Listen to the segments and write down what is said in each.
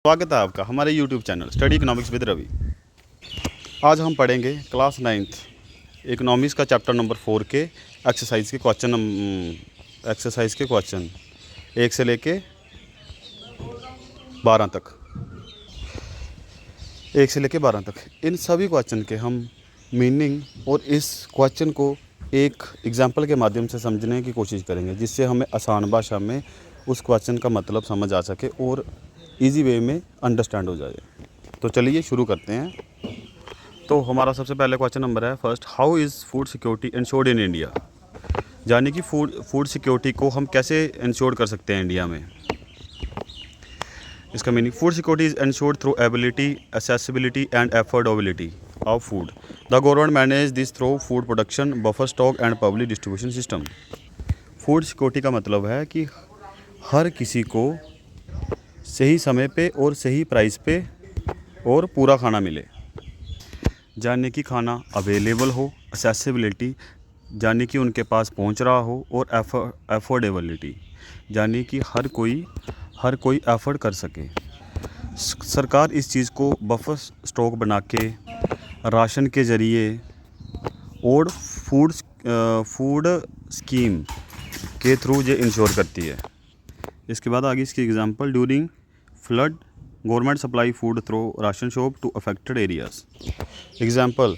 स्वागत है आपका हमारे YouTube channel study economics with Ravi. आज हम पढ़ेंगे क्लास 9th इकोनॉमिक्स का चैप्टर नंबर 4 के एक्सरसाइज के क्वेश्चन 1 से लेके 12 तक। इन सभी क्वेश्चन के हम मीनिंग और इस क्वेश्चन को एक एग्जाम्पल के माध्यम से समझने की कोशिश करेंगे, जिससे हमें आसान भाषा में उस क्वेश्चन का मतलब समझ आ सके और इजी वे में अंडरस्टैंड हो जाए। तो चलिए शुरू करते हैं। तो हमारा सबसे पहले क्वेश्चन नंबर है first, how is food security insured in India. यानी कि फूड सिक्योरिटी को हम कैसे इंश्योर कर सकते हैं इंडिया में। इसका meaning, food security is insured through ability, accessibility and affordability of food. The government manage this through food production, buffer stock and public distribution system. Food security का मतलब है कि हर किसी को सही समय पे और सही प्राइस पे और पूरा खाना मिले, यानी कि खाना अवेलेबल हो, एक्सेसिबिलिटी यानी कि उनके पास पहुंच रहा हो, और एफोर्डेबिलिटी यानी कि हर कोई एफर्ड कर सके। सरकार इस चीज़ को बफर स्टॉक बना के, राशन के ज़रिए और फूड स्कीम के थ्रू ये इंश्योर करती है। इसके बाद आगे इसकी example, during flood government supply food through ration shop to affected areas. Example,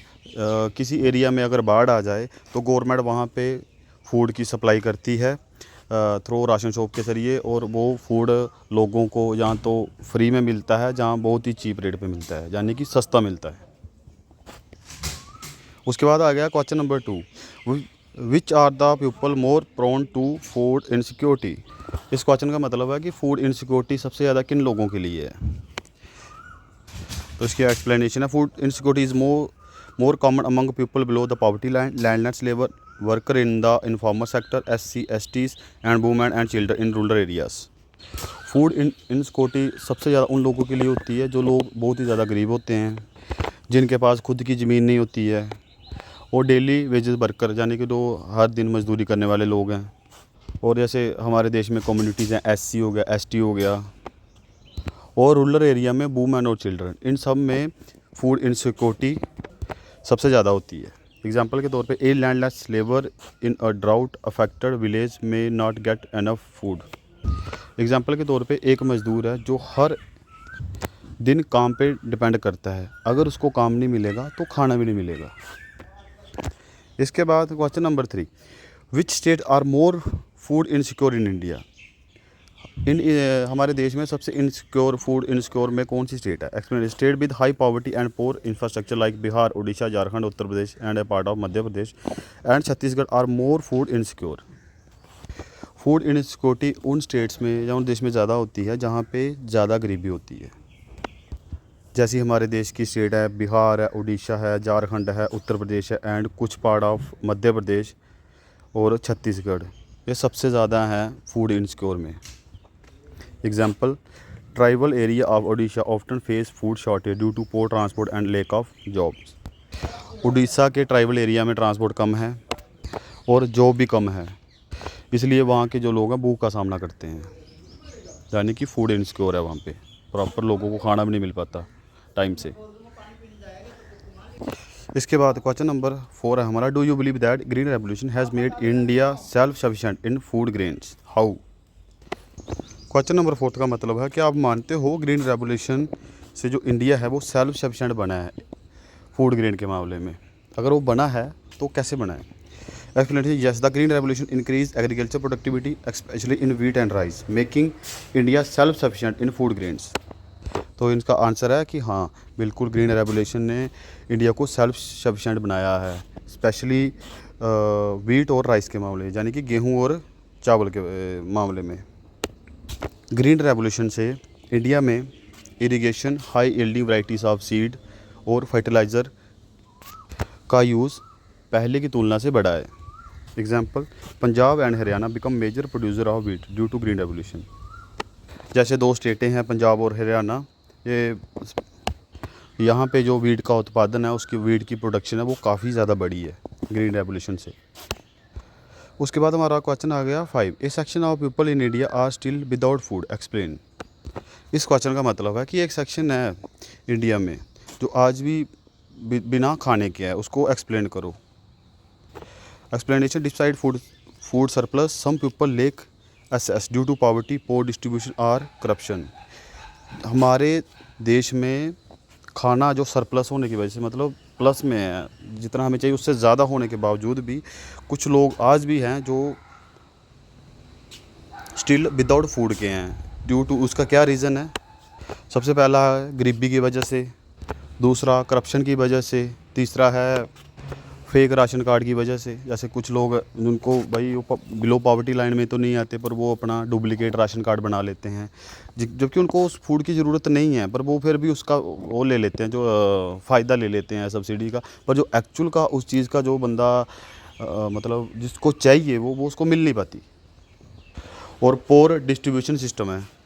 किसी एरिया में अगर बाढ़ आ जाए तो गवर्नमेंट वहाँ पे फूड की सप्लाई करती है थ्रू राशन शॉप के ज़रिए, और वो फूड लोगों को यहाँ तो फ्री में मिलता है, जहाँ बहुत ही चीप रेट पे मिलता है, यानी कि सस्ता मिलता है। उसके बाद आ गया question number 2, which are the people more prone to food insecurity. इस क्वेश्चन का मतलब है कि फूड इनसिक्योरिटी सबसे ज़्यादा किन लोगों के लिए है। तो इसकी एक्सप्लेनेशन है, food insecurity is more common among people below the poverty line, landless labour worker in the informal sector, SC STs and women and children in rural areas. Food insecurity सबसे ज़्यादा उन लोगों के लिए होती है जो लोग बहुत ही ज़्यादा गरीब होते हैं, जिनके पास खुद की ज़मीन नहीं होती है, और डेली वेजेस वर्कर यानी कि जो हर दिन मजदूरी करने वाले लोग हैं। और जैसे हमारे देश में कम्युनिटीज़ हैं, SC हो गया, ST हो गया, और रूरल एरिया में वुमेन और चिल्ड्रन, इन सब में फूड इनसिक्योरिटी सबसे ज़्यादा होती है। एग्जांपल के तौर पे, a landless labour in a drought affected village may not get enough food. Example के तौर पे एक मज़दूर है जो हर दिन काम पे डिपेंड करता है, अगर उसको काम नहीं मिलेगा तो खाना भी नहीं मिलेगा। इसके बाद question number 3, which state are more food insecure in India. हमारे देश में सबसे फूड इनसिक्योर में कौन सी स्टेट है। Explain, state with high poverty and poor infrastructure like Bihar, Orissa, Jharkhand, Uttar Pradesh and a part of Madhya Pradesh and Chhattisgarh are more food insecure. Food insecurity उन states में या उन देश में ज़्यादा होती है जहाँ पे ज़्यादा गरीबी होती है। जैसी हमारे देश की स्टेट है, बिहार है, उड़ीसा है, झारखंड है, उत्तर प्रदेश है एंड कुछ पार्ट ऑफ मध्य प्रदेश और छत्तीसगढ़, ये सबसे ज़्यादा हैं फूड इनसिक्योर में। Example, tribal area of Orissa often face food shortage due to poor transport and lack of jobs. Orissa के ट्राइबल एरिया में ट्रांसपोर्ट कम है और जॉब भी कम है, इसलिए वहाँ के जो लोग हैं भूख का सामना करते हैं, यानी कि फूड इनसिक्योर है। वहाँ पे प्रॉपर लोगों को खाना भी नहीं मिल पाता टाइम से। इसके बाद क्वेश्चन नंबर 4 है हमारा, do you believe that green revolution has made India self sufficient in food grains, how. Question number 4 का मतलब है कि आप मानते हो ग्रीन रेवोल्यूशन से जो इंडिया है वो सेल्फ सफिशिएंट बना है फूड ग्रेन के मामले में। अगर वो बना है तो कैसे बना है। Explanation, yes, the green revolution increase agriculture productivity specially in wheat and rice, making India self sufficient in food grains. तो इनका आंसर है कि हाँ, बिल्कुल ग्रीन रेवोल्यूशन ने इंडिया को सेल्फ सफिशिएंट बनाया है, स्पेशली व्हीट और राइस के मामले, यानी कि गेहूं और चावल के मामले में। ग्रीन रेवोल्यूशन से इंडिया में irrigation, high yielding varieties of seed और फर्टिलाइज़र का यूज़ पहले की तुलना से बढ़ा है। Example, Punjab and Haryana become major producer of wheat due to green revolution. जैसे 2 स्टेटें हैं, पंजाब और हरियाणा, ये यहाँ पे जो वीट का उत्पादन है, उसकी वीट की प्रोडक्शन है वो काफ़ी ज़्यादा बढ़ी है ग्रीन रेवोल्यूशन से। उसके बाद हमारा क्वेश्चन आ गया 5, a section of people in India are still without food, explain. इस क्वेश्चन का मतलब है कि एक सेक्शन है इंडिया में जो आज भी बिना खाने के है, उसको एक्सप्लेन करो। Explanation despite food surplus, some people lack access due to poverty, poor distribution और करप्शन। हमारे देश में खाना जो सरप्लस होने की वजह से, मतलब प्लस में है, जितना हमें चाहिए उससे ज़्यादा होने के बावजूद भी कुछ लोग आज भी हैं जो स्टिल विदाउट फूड के हैं। ड्यू टू, उसका क्या रीज़न है? सबसे पहला है गरीबी की वजह से, दूसरा करप्शन की वजह से, तीसरा है फेक राशन कार्ड की वजह से। जैसे कुछ लोग उनको भाई वो बिलो पॉवर्टी लाइन में तो नहीं आते, पर वो अपना डुप्लीकेट राशन कार्ड बना लेते हैं, जबकि उनको उस फूड की ज़रूरत नहीं है, पर वो फिर भी उसका वो ले लेते हैं, जो फ़ायदा ले लेते हैं सब्सिडी का। पर जो एक्चुअल का उस चीज़ का जो बंदा मतलब जिसको चाहिए वो उसको मिल नहीं पाती। और पोर डिस्ट्रीब्यूशन सिस्टम है।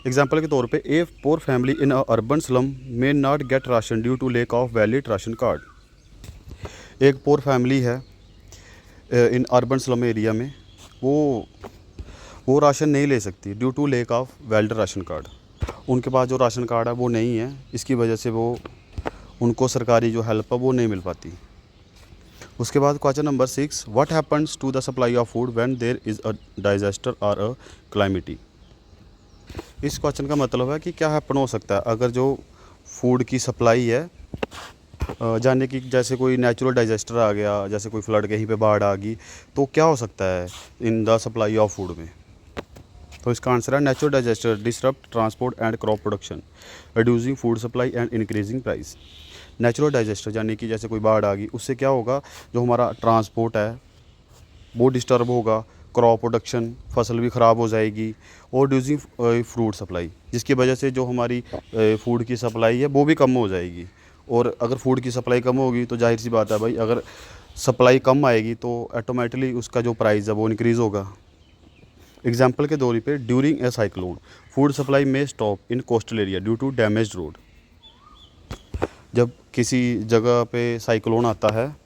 एग्जाम्पल के तौर पे a poor family in a urban slum may not get ration due to lack of valid ration card. एक पोर फैमिली है इन अर्बन स्लम एरिया में, वो राशन नहीं ले सकती due to lack of valid ration card. उनके पास जो राशन कार्ड है वो नहीं है, इसकी वजह से वो उनको सरकारी जो हेल्प है वो नहीं मिल पाती। उसके बाद question number 6, what happens to the supply of food when there is a disaster और अ क्लाइमिटी। इस क्वेश्चन का मतलब है कि क्या हैपन हो सकता है अगर जो फूड की सप्लाई है जाने की, जैसे कोई नेचुरल डिजास्टर आ गया, जैसे कोई फ्लड, कहीं पे बाढ़ आ गई, तो क्या हो सकता है in the supply of food में। तो इसका आंसर है natural disaster disrupt transport and crop production, reducing food supply and increasing price. Natural disaster यानी कि जैसे कोई बाढ़ आ गई, उससे क्या होगा, जो हमारा ट्रांसपोर्ट है वो डिस्टर्ब होगा, क्रॉप प्रोडक्शन, फसल भी ख़राब हो जाएगी, और रिड्यूसिंग फ्रूट सप्लाई, जिसकी वजह से जो हमारी फूड की सप्लाई है वो भी कम हो जाएगी। और अगर फूड की सप्लाई कम होगी तो जाहिर सी बात है भाई, अगर सप्लाई कम आएगी तो ऑटोमेटिकली उसका जो प्राइस है वो इंक्रीज़ होगा। एग्जाम्पल के तौर पे during a cyclone food supply may stop in coastal area due to damage road. जब किसी जगह पे साइक्लोन आता है,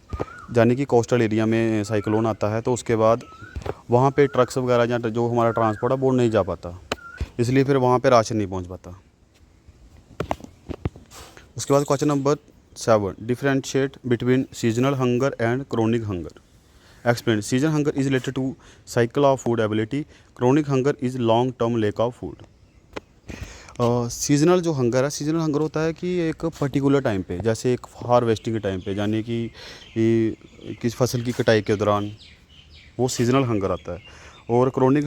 यानी कि कोस्टल एरिया में साइक्लोन आता है, तो उसके बाद वहाँ पे ट्रक्स वगैरह या जो हमारा ट्रांसपोर्ट है वो नहीं जा पाता, इसलिए फिर वहाँ पे राशन नहीं पहुँच पाता। उसके बाद question number 7, differentiate between seasonal hunger and chronic hunger. Explain. Season hunger is related to cycle of food ability, chronic hunger is long term lack of food. Seasonal जो हंगर है, सीजनल हंगर होता है कि एक particular time पे, जैसे एक harvesting के टाइम पे, यानी कि किस फसल की कटाई के दौरान, वो सीजनल हंगर आता है। और क्रोनिक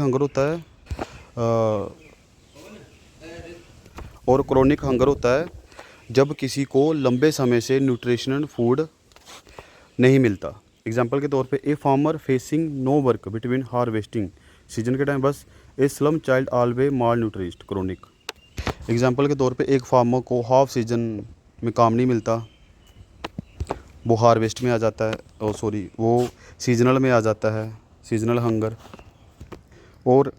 हंगर होता है जब किसी को लंबे समय से न्यूट्रिशनल फूड नहीं मिलता। एग्जाम्पल के तौर पे a farmer facing no work between harvesting season के टाइम, बस a slum child always malnourished, chronic. Example के तौर पे एक फार्मर को हाफ सीजन में काम नहीं मिलता, वो हार्वेस्ट में आ जाता है, वो सीजनल में आ जाता है, सीजनल हंगर। और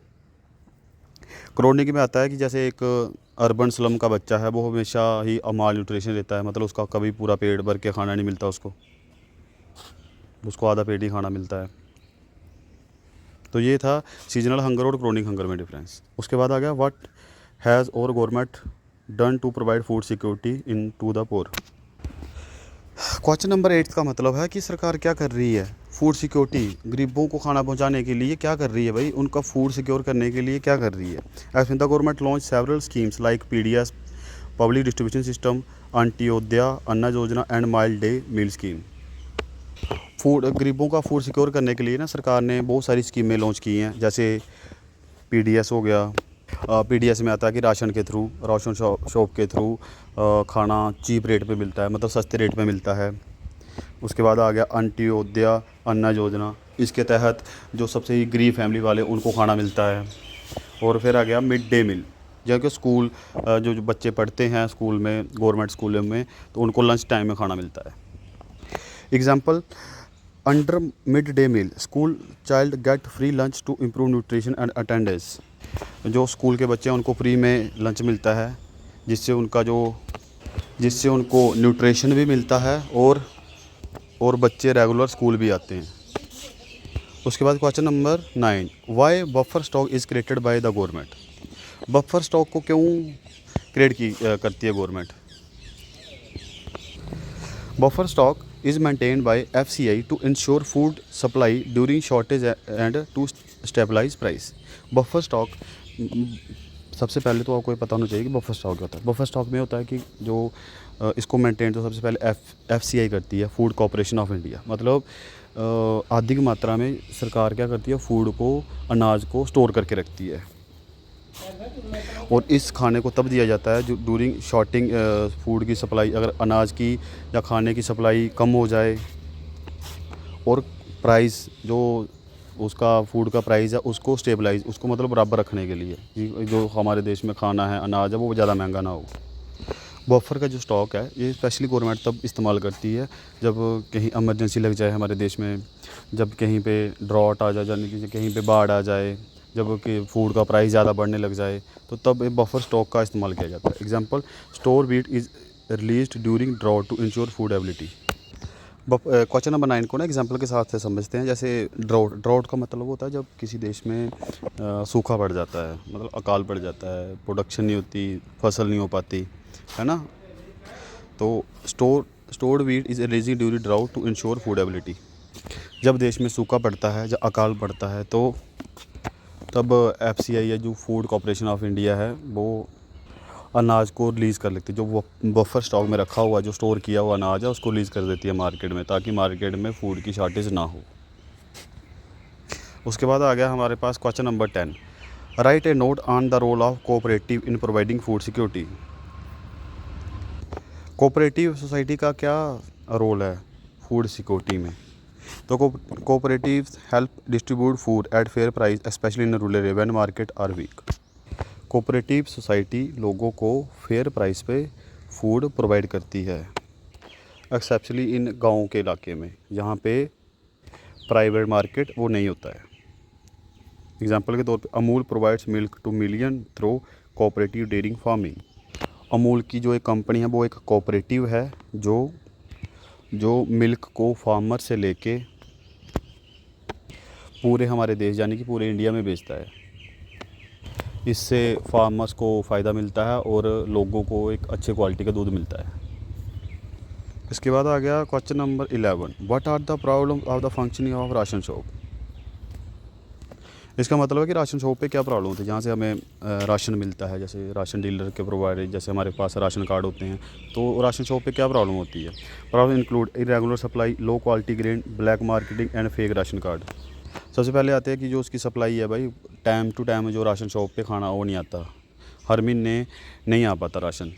क्रोनिक में आता है कि जैसे एक अर्बन स्लम का बच्चा है, वो हमेशा ही माल न्यूट्रिशन रहता है, मतलब उसका कभी पूरा पेट भर के खाना नहीं मिलता, उसको आधा पेट ही खाना मिलता है। तो ये था सीजनल हंगर और क्रोनिक हंगर में डिफरेंस। उसके बाद आ गया what has our government done to provide food security into the poor. Question number 8 का मतलब है कि सरकार क्या कर रही है, फूड सिक्योरिटी, गरीबों को खाना पहुंचाने के लिए क्या कर रही है भाई, उनका फूड सिक्योर करने के लिए क्या कर रही है। As the government launch several schemes like PDS, public distribution system, Antyodaya Anna Yojana and mid day meal scheme. गरीबों का फूड सिक्योर करने के लिए ना सरकार ने बहुत सारी स्कीमें लॉन्च की हैं, जैसे पीडीएस हो गया। पीडीएस में आता है कि राशन के थ्रू, राशन शॉप के थ्रू खाना चीप रेट पे मिलता है, मतलब सस्ते रेट पे मिलता है। उसके बाद आ गया अंत्योदया अन्न योजना, इसके तहत जो सबसे ही गरीब फैमिली वाले उनको खाना मिलता है। और फिर आ गया मिड डे मील, जबकि स्कूल जो बच्चे पढ़ते हैं स्कूल में, गवर्नमेंट स्कूल में, तो उनको लंच टाइम में खाना मिलता है। Example, under mid day meal school child get free lunch to improve nutrition and attendance. जो स्कूल के बच्चे हैं उनको फ्री में लंच मिलता है, जिससे उनको न्यूट्रिशन भी मिलता है, और बच्चे रेगुलर स्कूल भी आते हैं। उसके बाद question number 9, why buffer stock is created by the government. Buffer stock को क्यों क्रिएट करती है government? Buffer stock is maintained by FCI to ensure food supply during shortage and to stabilize price. Buffer stock, सबसे पहले तो आपको ये पता होना चाहिए कि बफर स्टॉक क्या होता है। बफर स्टॉक में होता है कि जो इसको मेंटेन तो सबसे पहले FCI करती है, फूड कॉरपोरेशन ऑफ इंडिया। मतलब अधिक मात्रा में सरकार क्या करती है, फूड को, अनाज को स्टोर करके रखती है और इस खाने को तब दिया जाता है जो ड्यूरिंग शॉर्टिंग फूड की सप्लाई, अगर अनाज की या खाने की सप्लाई कम हो जाए और प्राइस जो उसका फूड का प्राइस है उसको स्टेबलाइज, उसको मतलब बराबर रखने के लिए कि जो हमारे देश में खाना है, अनाज है, वो ज़्यादा महंगा ना हो। बफर का जो स्टॉक है ये स्पेशली गवर्नमेंट तब इस्तेमाल करती है जब कहीं इमरजेंसी लग जाए हमारे देश में, जब कहीं पे ड्रॉट आ जाए, यानी कि कहीं पे बाढ़ आ जाए, जब कि फूड का प्राइस ज़्यादा बढ़ने लग जाए, तो तब बफर स्टॉक का इस्तेमाल किया जाता है। Example, store wheat is released during drought to ensure food ability. Question number 9 को ना एग्जांपल के साथ से समझते हैं। जैसे ड्रॉट का मतलब होता है जब किसी देश में सूखा पड़ जाता है, मतलब अकाल पड़ जाता है, प्रोडक्शन नहीं होती, फसल नहीं हो पाती, है ना। तो stored wheat is releasing during drought to ensure food ability. जब देश में सूखा पड़ता है, जब अकाल पड़ता है, तो तब FCI या जो फूड कॉरपोरेशन ऑफ इंडिया है वो अनाज को रिलीज़ कर लेती है। जो वो बफर स्टॉक में रखा हुआ, जो स्टोर किया हुआ अनाज है, उसको रिलीज़ कर देती है मार्केट में, ताकि मार्केट में फूड की शॉर्टेज ना हो। उसके बाद आ गया हमारे पास question number 10। Write a note on the role of cooperative in providing food security. Cooperative society का क्या रोल है फूड सिक्योरिटी में? तो cooperative help distribute food at fair price specially in rural area when market are weak. Cooperative society लोगों को fair price पे food provide करती है, एक्सेप्शनली इन गाँव के इलाके में जहाँ पे प्राइवेट मार्केट वो नहीं होता है। एग्जांपल के तौर पे Amul provides milk to million through cooperative dairying farming. Amul की जो एक कंपनी है वो एक कोऑपरेटिव है जो मिल्क को फार्मर से लेके पूरे हमारे देश यानी कि पूरे इंडिया में बेचता है। इससे फार्मर्स को फ़ायदा मिलता है और लोगों को एक अच्छे क्वालिटी का दूध मिलता है। इसके बाद आ गया question number 11। What are the problem of the functioning of ration shop. इसका मतलब है कि राशन शॉप पे क्या प्रॉब्लम होती है, जहाँ से हमें राशन मिलता है, जैसे राशन डीलर के प्रोवाइडर, जैसे हमारे पास राशन कार्ड होते हैं, तो राशन शॉप पे क्या प्रॉब्लम होती है। Problem include irregular supply, low quality grain, black marketing and fake ration card. सबसे पहले आते हैं कि जो उसकी सप्लाई है भाई, टाइम टू टाइम जो राशन शॉप पे खाना वो नहीं आता, हर महीने नहीं आ पाता राशन।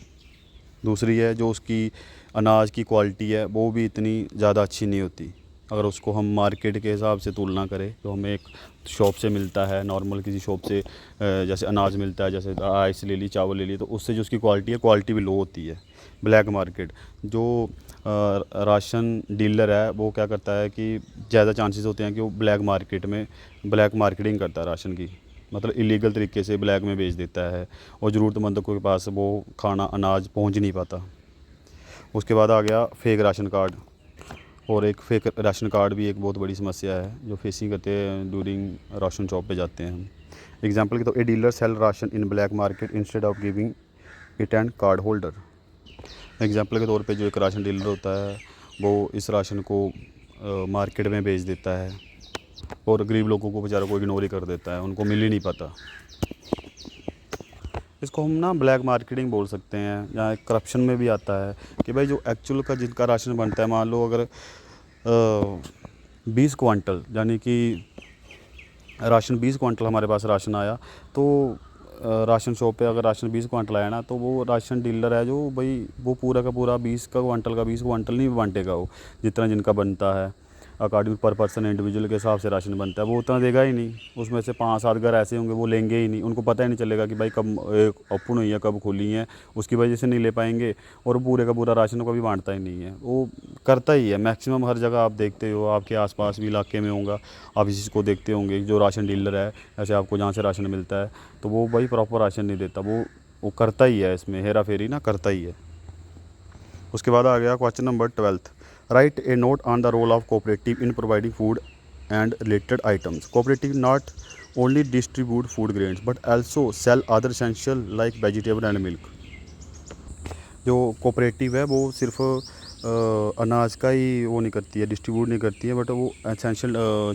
दूसरी है जो उसकी अनाज की क्वालिटी है वो भी इतनी ज़्यादा अच्छी नहीं होती। अगर उसको हम मार्केट के हिसाब से तुलना करें तो हमें एक शॉप से मिलता है, नॉर्मल किसी शॉप से जैसे अनाज मिलता है, जैसे राइस ले ली, चावल ले ली, तो उससे जो उसकी क्वालिटी भी लो होती है। ब्लैक मार्केट, जो राशन डीलर है वो क्या करता है कि ज़्यादा चांसेस होते हैं कि वो ब्लैक मार्केट में ब्लैक मार्केटिंग करता है राशन की, मतलब इलीगल तरीके से ब्लैक में बेच देता है और ज़रूरतमंदों के पास वो खाना अनाज पहुंच नहीं पाता। उसके बाद आ गया फेक राशन कार्ड, और एक फेक राशन कार्ड भी एक बहुत बड़ी समस्या है जो फेसिंग करते हैं ड्यूरिंग राशन शॉप पे जाते हैं हम। एग्जांपल के तो a dealer sell ration in black market instead of giving it and card holder. Example के तौर पे जो एक राशन डीलर होता है वो इस राशन को मार्केट में बेच देता है और गरीब लोगों को बेचारों को इग्नोर ही कर देता है, उनको मिल ही नहीं पाता। इसको हम ना ब्लैक मार्केटिंग बोल सकते हैं, या करप्शन में भी आता है कि भाई जो एक्चुअल का जिनका राशन बनता है, मान लो अगर 20 क्वांटल यानी कि राशन 20 क्वांटल हमारे पास राशन आया, तो राशन शॉप पे अगर राशन 20 क्वांटल आया ना, तो वो राशन डीलर है जो भाई वो पूरा का पूरा 20 क्वांटल नहीं बांटेगा, वो जितना जिनका बनता है अकॉर्डिंग पर पर्सन इंडिविजुअल के हिसाब से राशन बनता है वो उतना देगा ही नहीं। उसमें से 5-7 घर ऐसे होंगे वो लेंगे ही नहीं, उनको पता ही नहीं चलेगा कि भाई कब ओपन हुई है, कब खुली है, उसकी वजह से नहीं ले पाएंगे और पूरे का पूरा राशन को भी बांटता ही नहीं है। वो करता ही है मैक्सिमम, हर जगह आप देखते हो, आपके आसपास भी इलाके में होगा, आप इसी को देखते होंगे। जो राशन डीलर है ऐसे आपको जहाँ से राशन मिलता है तो वो भाई प्रॉपर राशन नहीं देता, वो करता ही है, इसमें हेरा फेरी ना करता ही है। उसके बाद आ गया question number 12। Write a note on the role of cooperative in providing food and related items. Cooperative not only distribute food grains but also sell other essential like vegetable and milk। जो cooperative है वो सिर्फ अनाज का ही वो नहीं करती है, डिस्ट्रीब्यूट नहीं करती है, बट वो एसेंशियल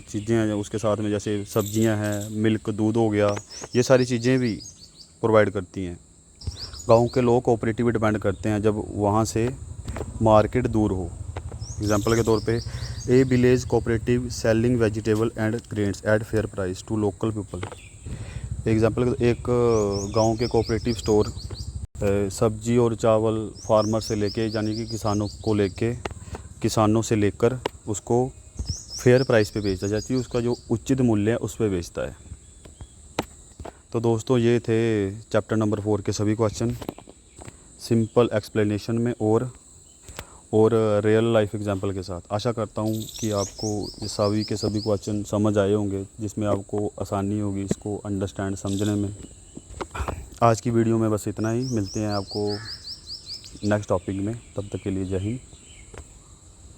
चीज़ें हैं उसके साथ में, जैसे सब्जियां हैं, मिल्क, दूध हो गया, ये सारी चीज़ें भी प्रोवाइड करती हैं। गांव के लोग कोऑपरेटिव पे डिपेंड करते हैं जब वहाँ से मार्केट दूर हो। एग्जांपल के तौर पे a village cooperative selling vegetable and grains at fair price to local people. Example, एक गांव के कोऑपरेटिव स्टोर सब्जी और चावल फार्मर से लेके, यानी कि किसानों से लेकर उसको फेयर प्राइस पे बेचता जाती है, उसका जो उचित मूल्य है उस पे बेचता है। तो दोस्तों ये थे चैप्टर नंबर 4 के सभी क्वेश्चन सिंपल एक्सप्लेनेशन में और रियल लाइफ एग्जांपल के साथ। आशा करता हूँ कि आपको ये सभी के सभी क्वेश्चन समझ आए होंगे, जिसमें आपको आसानी होगी इसको अंडरस्टैंड समझने में। आज की वीडियो में बस इतना ही, मिलते हैं आपको नेक्स्ट टॉपिक में, तब तक के लिए जय हिंद।